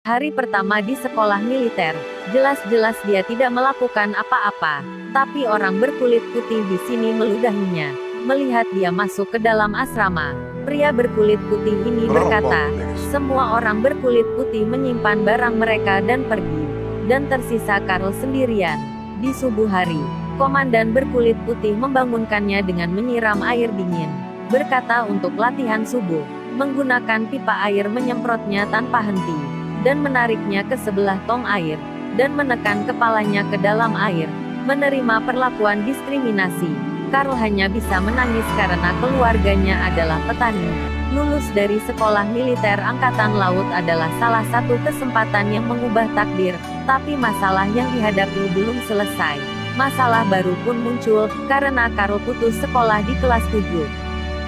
Hari pertama di sekolah militer, jelas-jelas dia tidak melakukan apa-apa. Tapi orang berkulit putih di sini meludahinya. Melihat dia masuk ke dalam asrama, pria berkulit putih ini berkata, semua orang berkulit putih menyimpan barang mereka dan pergi. Dan tersisa Karl sendirian. Di subuh hari, komandan berkulit putih membangunkannya dengan menyiram air dingin. Berkata untuk latihan subuh, menggunakan pipa air menyemprotnya tanpa henti, dan menariknya ke sebelah tong air, dan menekan kepalanya ke dalam air, menerima perlakuan diskriminasi. Karl hanya bisa menangis karena keluarganya adalah petani. Lulus dari sekolah militer angkatan laut adalah salah satu kesempatan yang mengubah takdir, tapi masalah yang dihadapi belum selesai. Masalah baru pun muncul, karena Karl putus sekolah di kelas 7.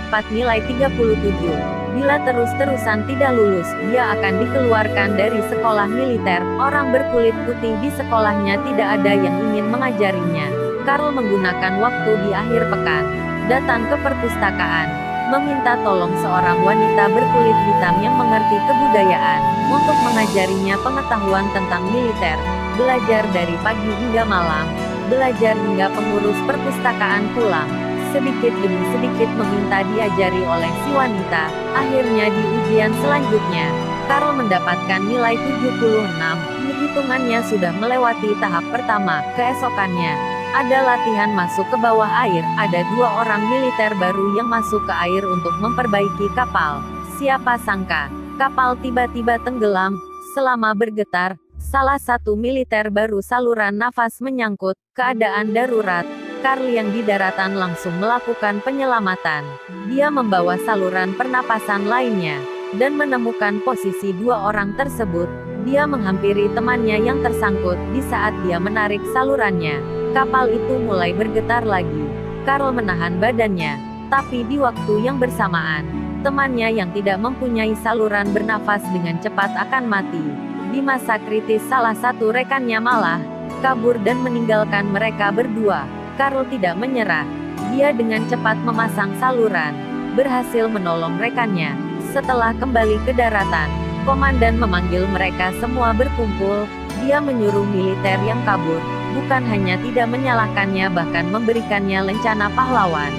4 nilai 37. Bila terus-terusan tidak lulus, dia akan dikeluarkan dari sekolah militer. Orang berkulit putih di sekolahnya tidak ada yang ingin mengajarinya. Karl menggunakan waktu di akhir pekan, datang ke perpustakaan, meminta tolong seorang wanita berkulit hitam yang mengerti kebudayaan, untuk mengajarinya pengetahuan tentang militer, belajar dari pagi hingga malam, belajar hingga pengurus perpustakaan pulang. Sedikit demi sedikit meminta diajari oleh si wanita. Akhirnya di ujian selanjutnya, Karl mendapatkan nilai 76. Hitungannya sudah melewati tahap pertama. Keesokannya, ada latihan masuk ke bawah air. Ada 2 orang militer baru yang masuk ke air untuk memperbaiki kapal. Siapa sangka, kapal tiba-tiba tenggelam. Selama bergetar, salah satu militer baru saluran nafas menyangkut, keadaan darurat. Karl yang di daratan langsung melakukan penyelamatan. Dia membawa saluran pernapasan lainnya, dan menemukan posisi 2 orang tersebut. Dia menghampiri temannya yang tersangkut. Di saat dia menarik salurannya, kapal itu mulai bergetar lagi. Karl menahan badannya, tapi di waktu yang bersamaan, temannya yang tidak mempunyai saluran bernafas dengan cepat akan mati. Di masa kritis salah satu rekannya malah kabur dan meninggalkan mereka berdua. Karl tidak menyerah. Dia dengan cepat memasang saluran, berhasil menolong rekannya. Setelah kembali ke daratan, komandan memanggil mereka semua berkumpul. Dia menyuruh militer yang kabur, bukan hanya tidak menyalahkannya, bahkan memberikannya lencana pahlawan.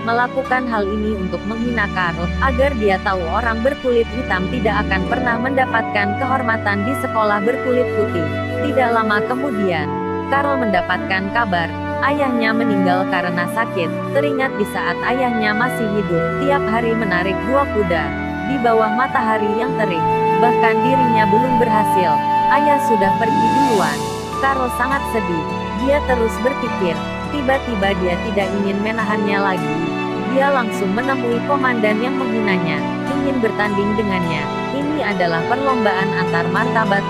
Melakukan hal ini untuk menghina Karl, agar dia tahu orang berkulit hitam tidak akan pernah mendapatkan kehormatan di sekolah berkulit putih. Tidak lama kemudian, Karl mendapatkan kabar, ayahnya meninggal karena sakit. Teringat di saat ayahnya masih hidup, tiap hari menarik 2 kuda, di bawah matahari yang terik. Bahkan dirinya belum berhasil, ayah sudah pergi duluan. Karl sangat sedih, dia terus berpikir, tiba-tiba dia tidak ingin menahannya lagi. Dia langsung menemui komandan yang menghinanya, ingin bertanding dengannya. Ini adalah perlombaan antar martabat.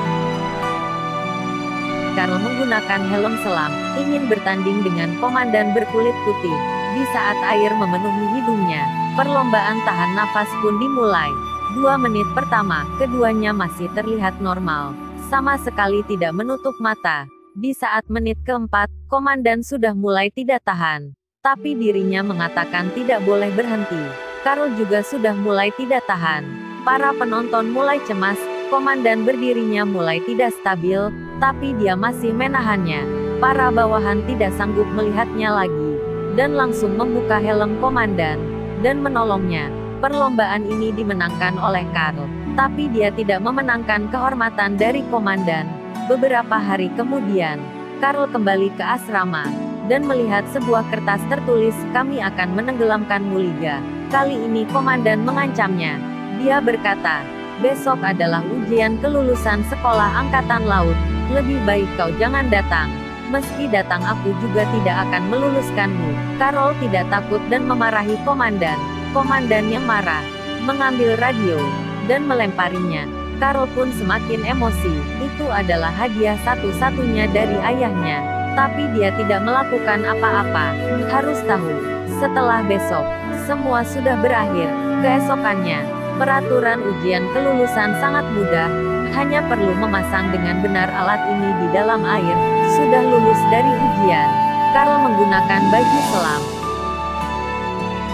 Karl menggunakan helm selam, ingin bertanding dengan komandan berkulit putih. Di saat air memenuhi hidungnya, perlombaan tahan nafas pun dimulai. 2 menit pertama, keduanya masih terlihat normal, sama sekali tidak menutup mata. Di saat menit keempat, komandan sudah mulai tidak tahan, tapi dirinya mengatakan tidak boleh berhenti. Karl juga sudah mulai tidak tahan. Para penonton mulai cemas. Komandan berdirinya mulai tidak stabil, tapi dia masih menahannya. Para bawahan tidak sanggup melihatnya lagi, dan langsung membuka helm komandan, dan menolongnya. Perlombaan ini dimenangkan oleh Karl, tapi dia tidak memenangkan kehormatan dari komandan. Beberapa hari kemudian, Karl kembali ke asrama, dan melihat sebuah kertas tertulis, "Kami akan menenggelamkanmu Liga." Kali ini komandan mengancamnya. Dia berkata, "Besok adalah ujian kelulusan sekolah angkatan laut. Lebih baik kau jangan datang. Meski datang aku juga tidak akan meluluskanmu." Karl tidak takut dan memarahi komandan. Komandan yang marah, mengambil radio, dan melemparinya. Karl pun semakin emosi. Itu adalah hadiah satu-satunya dari ayahnya. Tapi dia tidak melakukan apa-apa. Harus tahu, setelah besok, semua sudah berakhir. Keesokannya, peraturan ujian kelulusan sangat mudah, hanya perlu memasang dengan benar alat ini di dalam air. Sudah lulus dari ujian, Karl menggunakan baju selam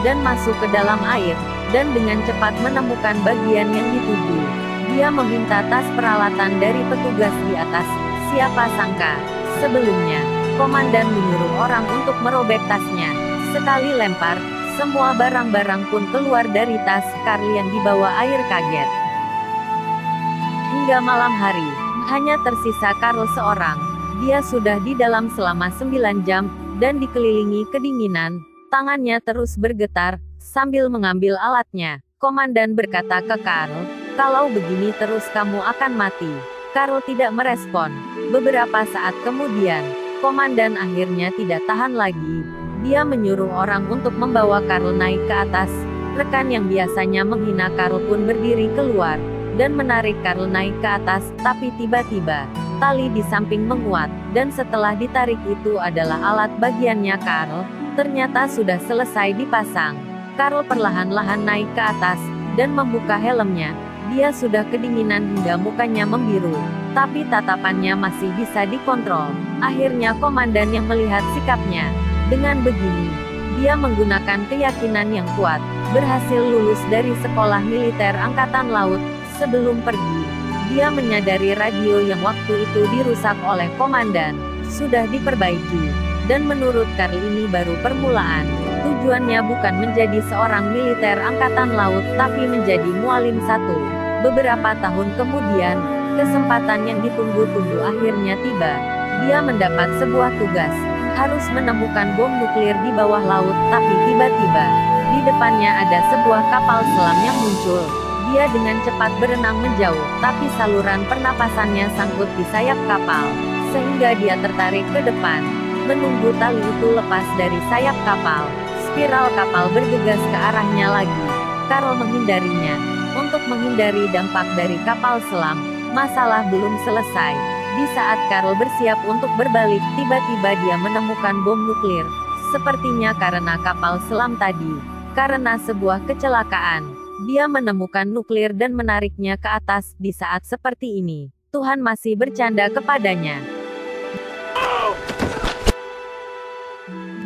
dan masuk ke dalam air. dan dengan cepat menemukan bagian yang dituju. Dia meminta tas peralatan dari petugas di atas. Siapa sangka, sebelumnya, komandan menyuruh orang untuk merobek tasnya. Sekali lempar, semua barang-barang pun keluar dari tas. Karl yang dibawa air kaget. Hingga malam hari, hanya tersisa Karl seorang. Dia sudah di dalam selama 9 jam, dan dikelilingi kedinginan. Tangannya terus bergetar, sambil mengambil alatnya. Komandan berkata ke Karl, "Kalau begini terus kamu akan mati." Karl tidak merespon. Beberapa saat kemudian, komandan akhirnya tidak tahan lagi. Dia menyuruh orang untuk membawa Karl naik ke atas. Rekan yang biasanya menghina Karl pun berdiri keluar, dan menarik Karl naik ke atas, tapi tiba-tiba, tali di samping menguat, dan setelah ditarik itu adalah alat bagiannya Karl, ternyata sudah selesai dipasang. Karl perlahan-lahan naik ke atas, dan membuka helmnya. Dia sudah kedinginan hingga mukanya membiru, tapi tatapannya masih bisa dikontrol. Akhirnya komandan yang melihat sikapnya. Dengan begini, dia menggunakan keyakinan yang kuat, berhasil lulus dari sekolah militer angkatan laut. Sebelum pergi, dia menyadari radio yang waktu itu dirusak oleh komandan, sudah diperbaiki. Dan menurut Karl ini baru permulaan. Tujuannya bukan menjadi seorang militer angkatan laut, tapi menjadi mualim 1. Beberapa tahun kemudian, kesempatan yang ditunggu-tunggu akhirnya tiba. Dia mendapat sebuah tugas, harus menemukan bom nuklir di bawah laut, tapi tiba-tiba, di depannya ada sebuah kapal selam yang muncul. Dia dengan cepat berenang menjauh, tapi saluran pernapasannya sangkut di sayap kapal, sehingga dia tertarik ke depan. Menunggu tali itu lepas dari sayap kapal, spiral kapal bergegas ke arahnya lagi. Karl menghindarinya. Untuk menghindari dampak dari kapal selam, masalah belum selesai. Di saat Karl bersiap untuk berbalik, tiba-tiba dia menemukan bom nuklir. Sepertinya karena kapal selam tadi. Karena sebuah kecelakaan, dia menemukan nuklir dan menariknya ke atas. Di saat seperti ini, Tuhan masih bercanda kepadanya.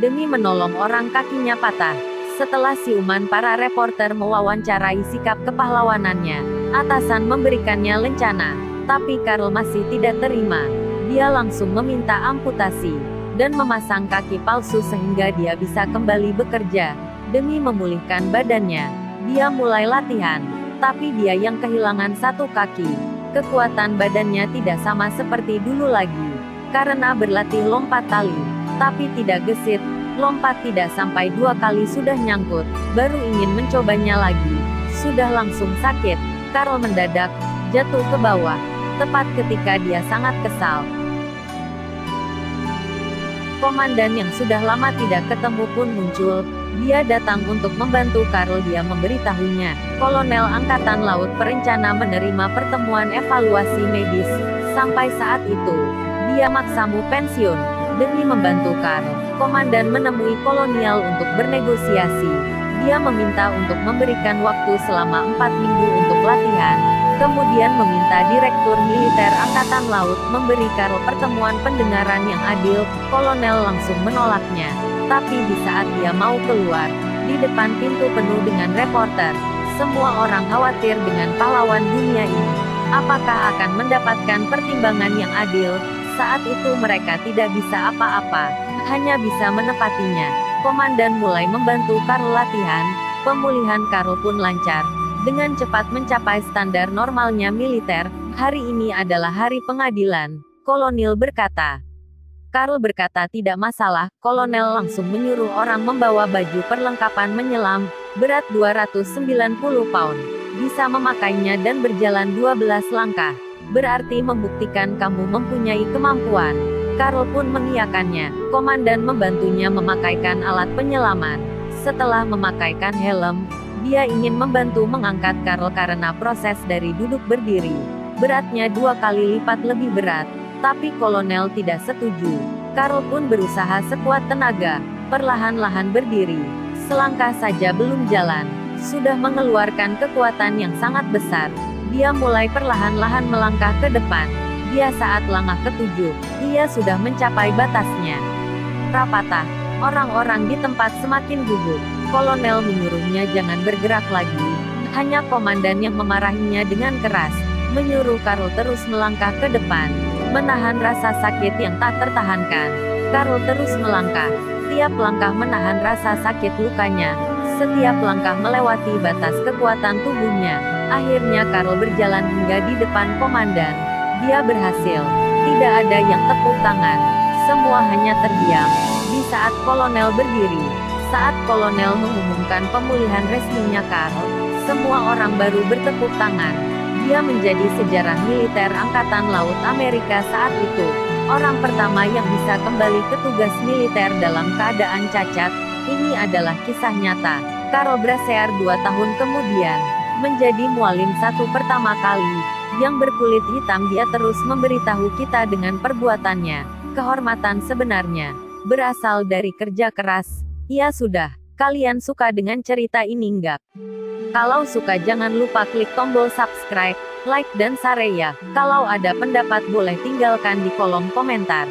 Demi menolong orang kakinya patah. Setelah siuman para reporter mewawancarai sikap kepahlawanannya, atasan memberikannya lencana. Tapi Karl masih tidak terima. Dia langsung meminta amputasi, dan memasang kaki palsu sehingga dia bisa kembali bekerja. Demi memulihkan badannya, dia mulai latihan. Tapi dia yang kehilangan satu kaki. Kekuatan badannya tidak sama seperti dulu lagi. Karena berlatih lompat tali, tapi tidak gesit. Lompat tidak sampai 2 kali sudah nyangkut, baru ingin mencobanya lagi, sudah langsung sakit. Karl mendadak jatuh ke bawah, tepat ketika dia sangat kesal. Komandan yang sudah lama tidak ketemu pun muncul. Dia datang untuk membantu Karl. Dia memberitahunya, Kolonel Angkatan Laut berencana menerima pertemuan evaluasi medis. Sampai saat itu, dia maksamu pensiun. Demi membantu Karl, komandan menemui kolonial untuk bernegosiasi. Dia meminta untuk memberikan waktu selama 4 minggu untuk latihan. Kemudian meminta Direktur Militer Angkatan Laut memberi Karl pertemuan pendengaran yang adil. Kolonel langsung menolaknya. Tapi di saat dia mau keluar, di depan pintu penuh dengan reporter. Semua orang khawatir dengan pahlawan dunia ini. Apakah akan mendapatkan pertimbangan yang adil? Saat itu mereka tidak bisa apa-apa, hanya bisa menepatinya. Komandan mulai membantu Karl latihan, pemulihan Karl pun lancar. Dengan cepat mencapai standar normalnya militer, hari ini adalah hari pengadilan, kolonel berkata. Karl berkata tidak masalah. Kolonel langsung menyuruh orang membawa baju perlengkapan menyelam, berat 290 pound. Bisa memakainya dan berjalan 12 langkah. Berarti membuktikan kamu mempunyai kemampuan. Karl pun mengiyakannya. Komandan membantunya memakaikan alat penyelaman. Setelah memakaikan helm, dia ingin membantu mengangkat Karl karena proses dari duduk berdiri. Beratnya 2 kali lipat lebih berat. Tapi kolonel tidak setuju. Karl pun berusaha sekuat tenaga, perlahan-lahan berdiri. Selangkah saja belum jalan, sudah mengeluarkan kekuatan yang sangat besar. Dia mulai perlahan-lahan melangkah ke depan. Dia saat langkah ke-7, ia sudah mencapai batasnya. Rapatah. Orang-orang di tempat semakin gugup. Kolonel menyuruhnya jangan bergerak lagi. Hanya komandan yang memarahinya dengan keras, menyuruh Karl terus melangkah ke depan, menahan rasa sakit yang tak tertahankan. Karl terus melangkah, tiap langkah menahan rasa sakit lukanya, setiap langkah melewati batas kekuatan tubuhnya. Akhirnya Karl berjalan hingga di depan komandan. Dia berhasil. Tidak ada yang tepuk tangan. Semua hanya terdiam. Di saat kolonel berdiri, saat kolonel mengumumkan pemulihan resminya Karl, semua orang baru bertepuk tangan. Dia menjadi sejarah militer Angkatan Laut Amerika saat itu. Orang pertama yang bisa kembali ke tugas militer dalam keadaan cacat. Ini adalah kisah nyata. Karl Brasseur 2 tahun kemudian menjadi mualim satu pertama kali. Yang berkulit hitam, dia terus memberitahu kita dengan perbuatannya. Kehormatan sebenarnya berasal dari kerja keras. Ya sudah, kalian suka dengan cerita ini enggak? Kalau suka jangan lupa klik tombol subscribe, like dan share ya. Kalau ada pendapat boleh tinggalkan di kolom komentar.